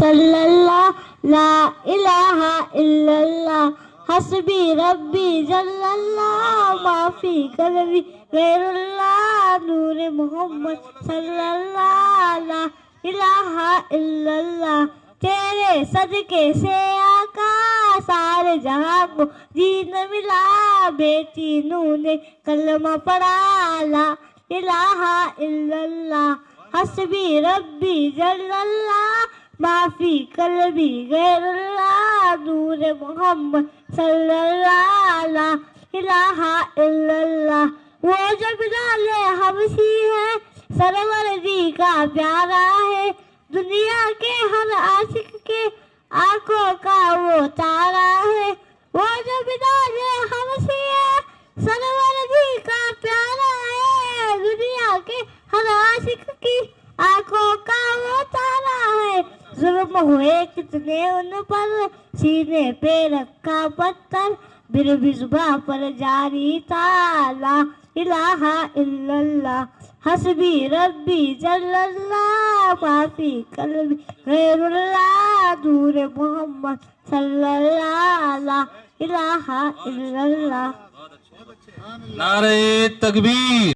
صلی اللہ لا الہ الا اللہ حسبی ربی جل اللہ ما فی قلبی غیر اللہ نور محمد صلی اللہ لا الہ الا اللہ تیرے صدقے سے آقا سارے جہاں کو دین ملا بیٹی نوں نے کلمہ پڑھا لا الہ الا اللہ حسبی ربی جل اللہ ما فی قلبی غیر اللہ نور محمد صلی اللہ لا الہ الا اللہ وہ جو بلال حبشی ہے سرور جی کا پیارا ہے دنیا کے ہر عاشق کے آنکھوں کا وہ تارا ہے وہ جو بلال حبشی ہے سرور جی کا پیارا ہے دنیا کے ہر عاشق کی آنکھوں کا وہ تارا ہے ظلم ہوئے کتنے ان پر سینے پہ رکھا پتھر پھر بھی زباں پر جاری تھا لا الہ الا اللہ حسبی ربی جل اللہ ما فی قلبی غیر اللہ نور محمد صلی اللہ لا الہ الا اللہ نعرہ تکبیر